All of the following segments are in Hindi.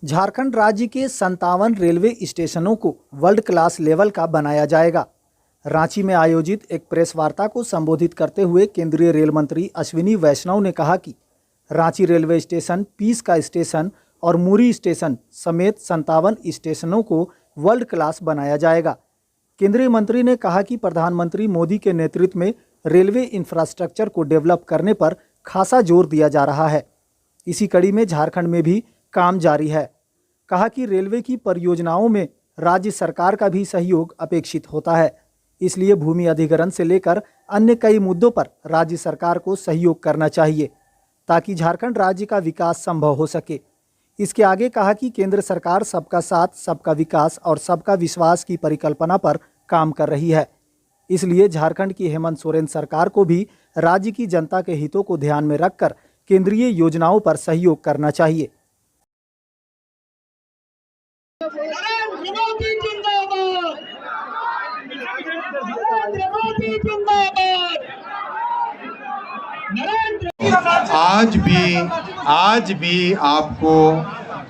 झारखंड राज्य के 57 रेलवे स्टेशनों को वर्ल्ड क्लास लेवल का बनाया जाएगा। रांची में आयोजित एक प्रेस वार्ता को संबोधित करते हुए केंद्रीय रेल मंत्री अश्विनी वैष्णव ने कहा कि रांची रेलवे स्टेशन, पीस का स्टेशन और मुरी स्टेशन समेत 57 स्टेशनों को वर्ल्ड क्लास बनाया जाएगा। केंद्रीय मंत्री ने कहा कि प्रधानमंत्री मोदी के नेतृत्व में रेलवे इंफ्रास्ट्रक्चर को डेवलप करने पर खासा जोर दिया जा रहा है। इसी कड़ी में झारखंड में भी काम जारी है। कहा कि रेलवे की परियोजनाओं में राज्य सरकार का भी सहयोग अपेक्षित होता है, इसलिए भूमि अधिग्रहण से लेकर अन्य कई मुद्दों पर राज्य सरकार को सहयोग करना चाहिए ताकि झारखंड राज्य का विकास संभव हो सके। इसके आगे कहा कि केंद्र सरकार सबका साथ, सबका विकास और सबका विश्वास की परिकल्पना पर काम कर रही है, इसलिए झारखंड की हेमंत सोरेन सरकार को भी राज्य की जनता के हितों को ध्यान में रखकर केंद्रीय योजनाओं पर सहयोग करना चाहिए। आज भी आपको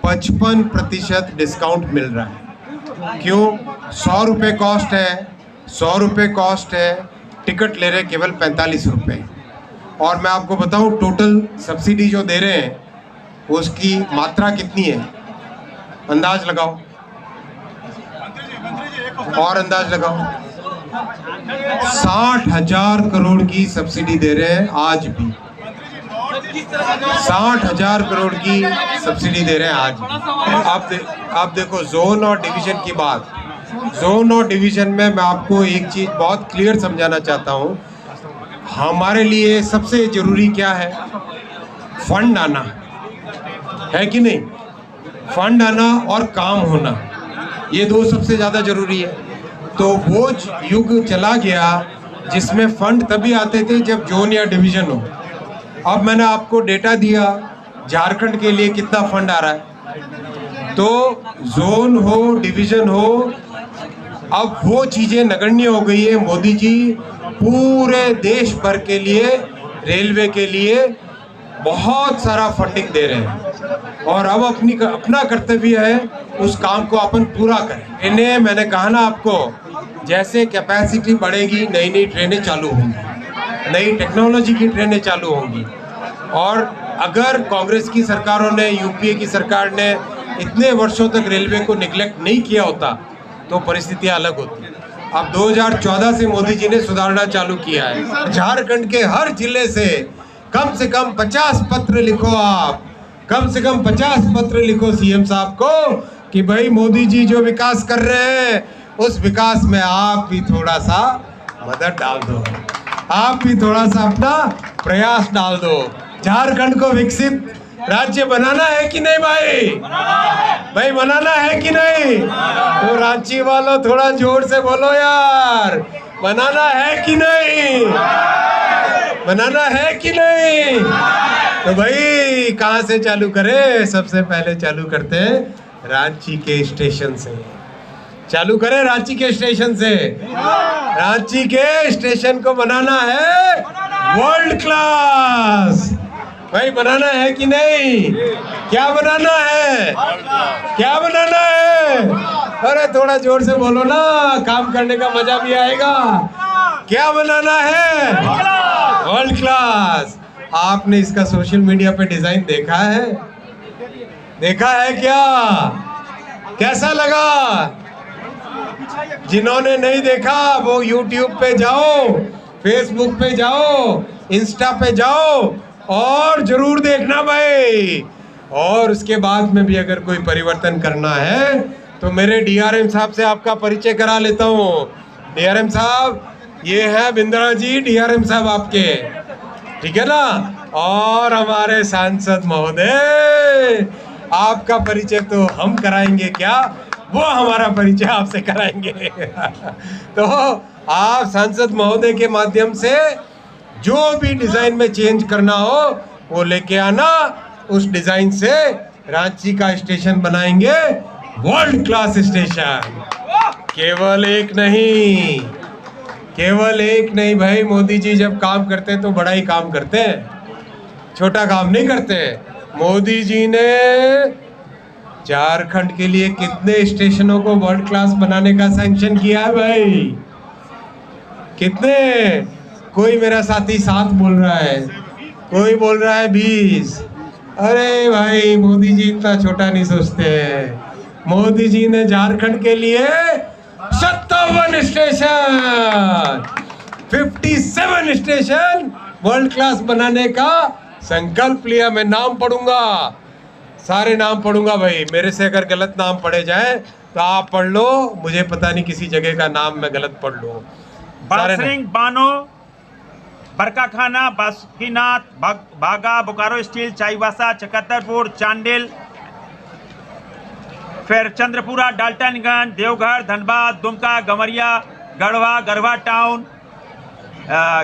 55% डिस्काउंट मिल रहा है। क्यों? 100 रुपये कॉस्ट है, 100 रुपये कॉस्ट है, टिकट ले रहे केवल 45 रुपये। और मैं आपको बताऊं टोटल सब्सिडी जो दे रहे हैं उसकी मात्रा कितनी है, अंदाज लगाओ और अंदाज लगाओ। 60,000 करोड़ की सब्सिडी दे रहे हैं। आज भी 60,000 करोड़ की सब्सिडी दे रहे हैं आज भी। आप देखो जोन और डिवीजन की बात। जोन और डिवीजन में मैं आपको एक चीज बहुत क्लियर समझाना चाहता हूँ। हमारे लिए सबसे जरूरी क्या है? फंड आना है कि नहीं? फंड आना और काम होना, ये दो सबसे ज़्यादा जरूरी है। तो वो युग चला गया जिसमें फंड तभी आते थे जब जोन या डिवीजन हो। अब मैंने आपको डेटा दिया झारखंड के लिए कितना फंड आ रहा है। तो जोन हो, डिवीजन हो, अब वो चीज़ें नगण्य हो गई है। मोदी जी पूरे देश भर के लिए, रेलवे के लिए बहुत सारा फंडिंग दे रहे हैं और अब अपना कर्तव्य है उस काम को अपन पूरा करें। इन्हें मैंने कहा ना आपको, जैसे कैपेसिटी बढ़ेगी नई नई ट्रेनें चालू होंगी, नई टेक्नोलॉजी की ट्रेनें चालू होंगी। और अगर कांग्रेस की सरकारों ने, यूपीए की सरकार ने इतने वर्षों तक रेलवे को निगलेक्ट नहीं किया होता तो परिस्थितियां अलग होती। अब 2014 से मोदी जी ने सुधारना चालू किया है। झारखंड के हर जिले से कम 50 पत्र लिखो। आप कम से कम 50 पत्र लिखो सीएम साहब को कि भाई मोदी जी जो विकास कर रहे हैं उस विकास में आप भी थोड़ा सा मदद डाल दो, आप भी थोड़ा सा अपना प्रयास डाल दो। झारखंड को विकसित राज्य बनाना है कि नहीं भाई? भाई बनाना है कि नहीं? तो रांची वालों थोड़ा जोर से बोलो यार, बनाना है कि नहीं? बनाना है कि नहीं? तो भाई कहाँ से चालू करें? सबसे पहले चालू करते हैं रांची के स्टेशन से। चालू करें रांची के स्टेशन से। रांची के स्टेशन को बनाना है वर्ल्ड क्लास। भाई बनाना है कि नहीं? क्या बनाना है? क्या बनाना है? अरे थोड़ा जोर से बोलो ना, काम करने का मजा भी आएगा। क्या बनाना है? World class. आपने इसका सोशल मीडिया पे डिजाइन देखा है? देखा है क्या? कैसा लगा? जिन्होंने नहीं देखा वो YouTube पे जाओ, फेसबुक पे जाओ, इंस्टा पे जाओ और जरूर देखना भाई। और उसके बाद में भी अगर कोई परिवर्तन करना है तो मेरे DRM साहब से आपका परिचय करा लेता हूँ। DRM साहब, ये है बिंद्रा जी, DRM साहब आपके, ठीक है ना? और हमारे सांसद महोदय, आपका परिचय तो हम कराएंगे क्या, वो हमारा परिचय आपसे कराएंगे। तो आप सांसद महोदय के माध्यम से जो भी डिजाइन में चेंज करना हो वो लेके आना। उस डिजाइन से रांची का स्टेशन बनाएंगे वर्ल्ड क्लास स्टेशन। केवल एक नहीं, केवल एक नहीं भाई। मोदी जी जब काम करते हैं तो बड़ा ही काम करते हैं, छोटा काम नहीं करते। मोदी जी ने झारखंड के लिए कितने स्टेशनों को वर्ल्ड क्लास बनाने का सैंक्शन किया है भाई? कितने? कोई मेरा साथी 7 बोल रहा है, कोई बोल रहा है 20। अरे भाई, मोदी जी इतना छोटा नहीं सोचते हैं। मोदी जी ने झारखंड के लिए 57 स्टेशन, 57 स्टेशन वर्ल्ड क्लास बनाने का संकल्प लिया। मैं नाम पढ़ूंगा, सारे नाम पढ़ूंगा भाई। मेरे से अगर गलत नाम पढ़े जाए तो आप पढ़ लो, मुझे पता नहीं किसी जगह का नाम मैं गलत पढ़ लूं। बासरिंग, बानो, बरकाखाना, बासुकीनाथ, बागा, बोकारो स्टील, चाईबासा, चकत्तरपुर, चांडिल, फिर चंद्रपुरा, डाल्टनगंज, देवघर, धनबाद, दुमका, गमरिया, गढ़वा, गढ़वा टाउन,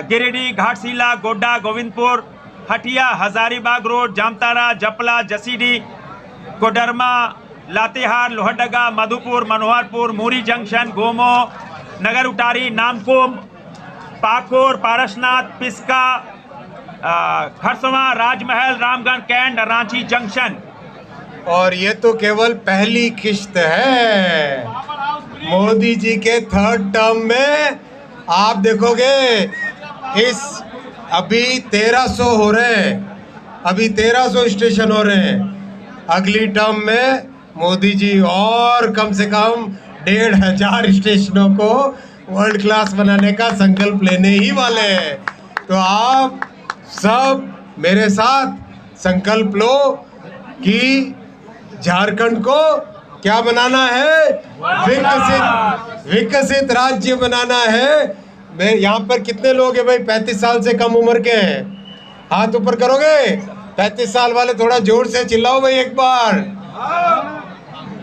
गिरिडीह, घाटशिला, गोड्डा, गोविंदपुर, हटिया, हजारीबाग रोड, जामताड़ा, जपला, जसीडीह, कोडरमा, लातेहार, लोहरदगा, मधुपुर, मनोहरपुर, मुरी जंक्शन, गोमो, नगर उटारी, नामकुम, पाकुर, पारसनाथ, पिस्का, खरसवां, राजमहल, रामगढ़ कैंट, रांची जंक्शन। और ये तो केवल पहली किश्त है। मोदी जी के 3rd टर्म में आप देखोगे इस अभी 1300 हो रहे हैं, अभी 1300 स्टेशन हो रहे हैं। अगली टर्म में मोदी जी और कम से कम 1500 स्टेशनों को वर्ल्ड क्लास बनाने का संकल्प लेने ही वाले हैं। तो आप सब मेरे साथ संकल्प लो कि झारखंड को क्या बनाना है? विकसित राज्य बनाना है। मैं यहाँ पर कितने लोग हैं भाई 35 साल से कम उम्र के हैं? हाथ ऊपर करोगे? 35 साल वाले थोड़ा जोर से चिल्लाओ भाई, एक बार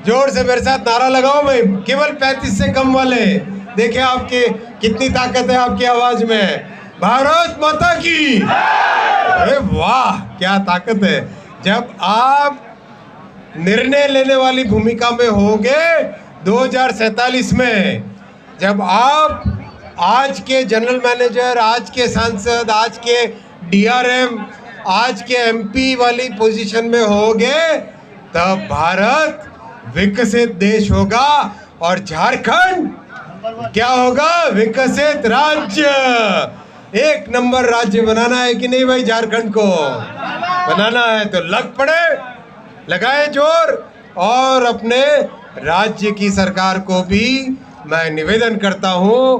जोर से मेरे साथ नारा लगाओ भाई। केवल 35 से कम वाले, देखिए आपके कितनी ताकत है आपकी आवाज में। भारत माता की। अरे वाह, क्या ताकत है। जब आप निर्णय लेने वाली भूमिका में होंगे 2047 में, जब आप आज के जनरल मैनेजर, आज के सांसद, आज के DRM, आज के MP वाली पोजीशन में होंगे, तब भारत विकसित देश होगा और झारखंड क्या होगा? विकसित राज्य। 1 नंबर राज्य बनाना है कि नहीं भाई? झारखंड को बनाना है तो लग पड़े, लगाए जोर। और अपने राज्य की सरकार को भी मैं निवेदन करता हूं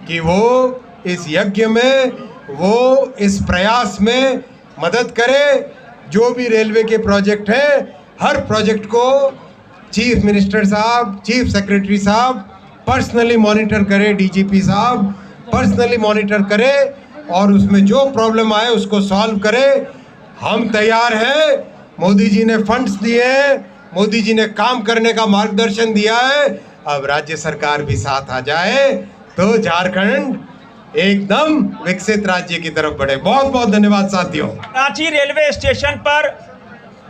कि वो इस यज्ञ में, वो इस प्रयास में मदद करे। जो भी रेलवे के प्रोजेक्ट हैं, हर प्रोजेक्ट को चीफ मिनिस्टर साहब, चीफ सेक्रेटरी साहब पर्सनली मॉनिटर करे, DGP साहब पर्सनली मॉनिटर करे और उसमें जो प्रॉब्लम आए उसको सॉल्व करे। हम तैयार हैं। मोदी जी ने फंड्स दिए हैं, मोदी जी ने काम करने का मार्गदर्शन दिया है। अब राज्य सरकार भी साथ आ जाए तो झारखंड एकदम विकसित राज्य की तरफ बढ़े। बहुत बहुत धन्यवाद साथियों। रांची रेलवे स्टेशन पर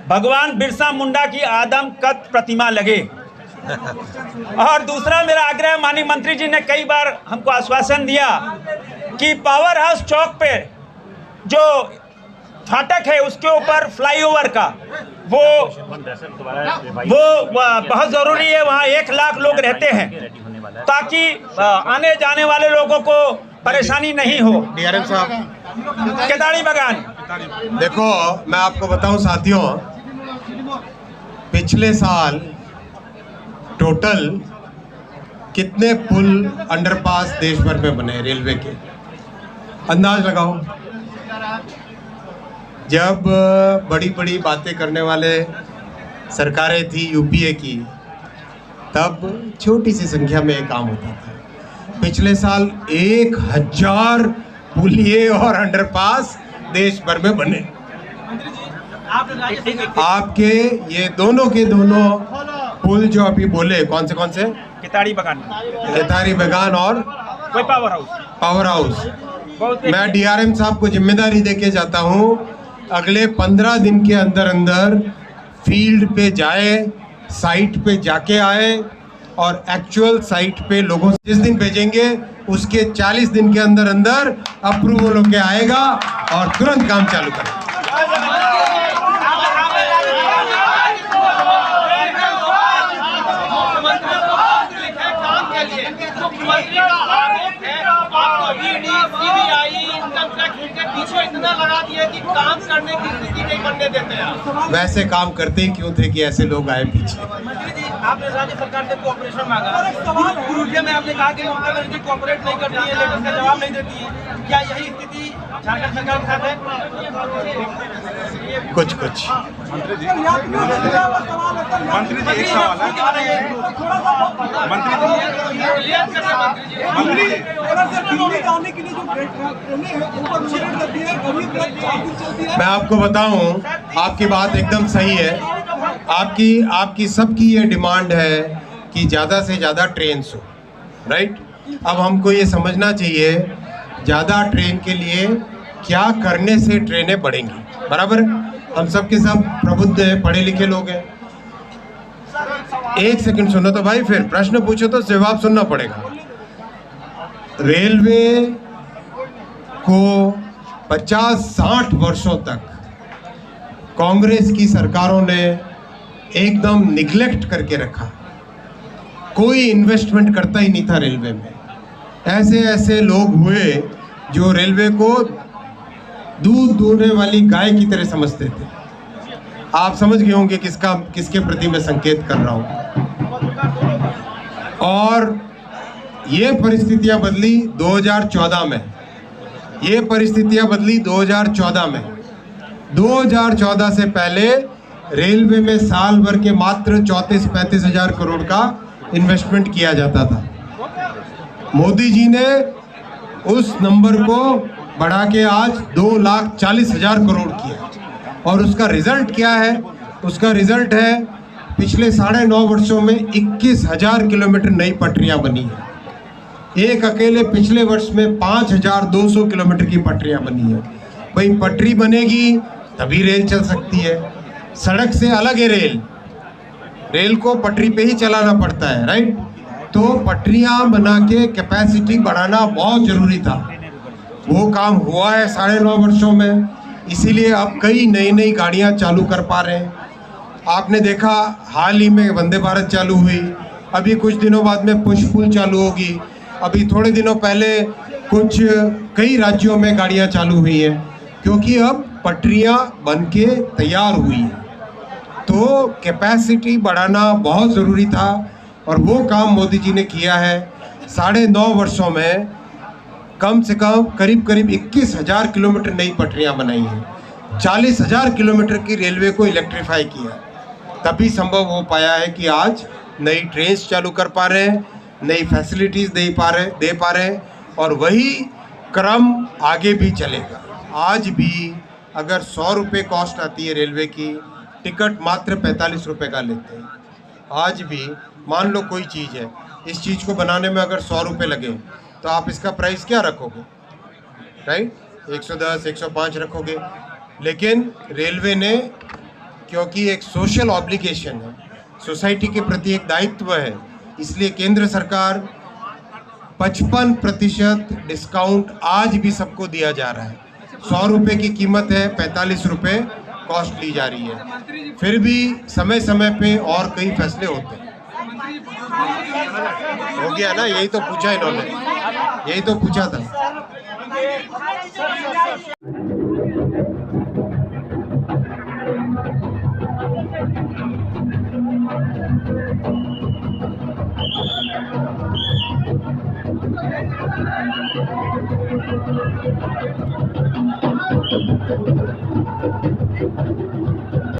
भगवान बिरसा मुंडा की आदमकद प्रतिमा लगे। और दूसरा मेरा आग्रह, माननीय मंत्री जी ने कई बार हमको आश्वासन दिया कि पावर हाउस चौक पे जो फाटक है उसके ऊपर फ्लाईओवर का वो बहुत जरूरी है। वहाँ 1 लाख लोग रहते हैं ताकि आने जाने वाले लोगों को परेशानी नहीं हो। DRM साहब, केताड़ी बगान। देखो मैं आपको बताऊं साथियों, पिछले साल टोटल कितने पुल, अंडरपास देश भर में बने रेलवे के? अंदाज लगाओ। जब बड़ी बड़ी बातें करने वाले सरकारें थी UPA की, तब छोटी सी संख्या में ये काम होता था। पिछले साल 1000 पुलिये और अंडरपास देश भर में बने। आपके ये दोनों के दोनों पुल जो अभी बोले, कौन से? केताड़ी बगान, केताड़ी बगान और कोई पावर हाउस। मैं DRM साहब को जिम्मेदारी देके जाता हूँ, अगले 15 दिन के अंदर अंदर फील्ड पे जाए, साइट पे जाके आए और एक्चुअल साइट पे लोगों से जिस दिन भेजेंगे उसके 40 दिन के अंदर अंदर अप्रूवल होके आएगा और तुरंत काम चालू करें। नारा लगा दिए कि काम करने की स्थिति नहीं बनने देते हैं। वैसे काम करते ही क्यों थे कि ऐसे लोग आए पीछे? मंत्री जी, आपने राज्य सरकार से कोऑपरेशन मांगा, पुरुलिया में आपने कहा कि ममता बनर्जी कोऑपरेट नहीं करती है, लेटर का जवाब नहीं देती है। क्या यही स्थिति झारखंड सरकार के साथ है? कुछ कुछ मंत्री जी एक सवाल है। मंत्री जी दिल्ली जाने के लिए जो ट्रेनें हैं ऊपर मुश्किल करती है, अभी तक 4 दिन चलती है। मैं आपको बताऊं, आपकी बात एकदम सही है। आपकी सबकी ये डिमांड है कि ज़्यादा से ज़्यादा ट्रेन हो, राइट? अब हमको ये समझना चाहिए ज़्यादा ट्रेन के लिए क्या करने से ट्रेनें बढ़ेंगी, बराबर? हम सब के सब प्रबुद्ध हैं, पढ़े लिखे लोग हैं। एक सेकंड सुनो तो भाई, फिर प्रश्न पूछो तो जवाब सुनना पड़ेगा। रेलवे को 50-60 वर्षों तक कांग्रेस की सरकारों ने एकदम निगलेक्ट करके रखा। कोई इन्वेस्टमेंट करता ही नहीं था रेलवे में। ऐसे ऐसे लोग हुए जो रेलवे को दूध दूहने वाली गाय की तरह समझते थे। आप समझ गए होंगे किसके प्रति मैं संकेत कर रहा हूं। और ये परिस्थितियां बदली 2014 में। ये परिस्थितियां बदली 2014 में। 2014 से पहले रेलवे में साल भर के मात्र 34-35 हजार करोड़ का इन्वेस्टमेंट किया जाता था। मोदी जी ने उस नंबर को बढ़ा के आज 2,40,000 करोड़ किया। और उसका रिजल्ट क्या है? उसका रिजल्ट है पिछले 9.5 वर्षों में 21,000 किलोमीटर नई पटरियां बनी है। एक अकेले पिछले वर्ष में 5,200 किलोमीटर की पटरियां बनी है। भाई पटरी बनेगी तभी रेल चल सकती है। सड़क से अलग है रेल को पटरी पे ही चलाना पड़ता है, राइट? तो पटरियां बना के कैपेसिटी बढ़ाना बहुत ज़रूरी था। वो काम हुआ है 9.5 वर्षों में, इसीलिए अब कई नई गाड़ियां चालू कर पा रहे हैं। आपने देखा हाल ही में वंदे भारत चालू हुई, अभी कुछ दिनों बाद में पुष्पुल चालू होगी, अभी थोड़े दिनों पहले कई राज्यों में गाड़ियां चालू हुई हैं, क्योंकि अब पटरियां बन के तैयार हुई हैं। तो कैपेसिटी बढ़ाना बहुत ज़रूरी था और वो काम मोदी जी ने किया है। 9.5 वर्षों में कम से कम करीब 21,000 किलोमीटर नई पटरियां बनाई हैं। 40,000 किलोमीटर की रेलवे को इलेक्ट्रीफाई किया, तभी संभव हो पाया है कि आज नई ट्रेन्स चालू कर पा रहे हैं, नई फैसिलिटीज़ दे पा रहे हैं। और वही क्रम आगे भी चलेगा। आज भी अगर 100 रुपये कॉस्ट आती है रेलवे की, टिकट मात्र 45 रुपये का लेते हैं। आज भी मान लो कोई चीज़ है, इस चीज़ को बनाने में अगर 100 रुपये लगे तो आप इसका प्राइस क्या रखोगे, राइट? 110, 105 रखोगे। लेकिन रेलवे ने, क्योंकि एक सोशल ऑब्लिगेशन है, सोसाइटी के प्रति एक दायित्व है, इसलिए केंद्र सरकार 55% डिस्काउंट आज भी सबको दिया जा रहा है। 100 रुपये की कीमत है, 45 रुपये कॉस्ट ली जा रही है। फिर भी समय समय पे और कई फैसले होते हैं। हो गया ना? यही तो पूछा इन्होंने, यही तो पूछा था।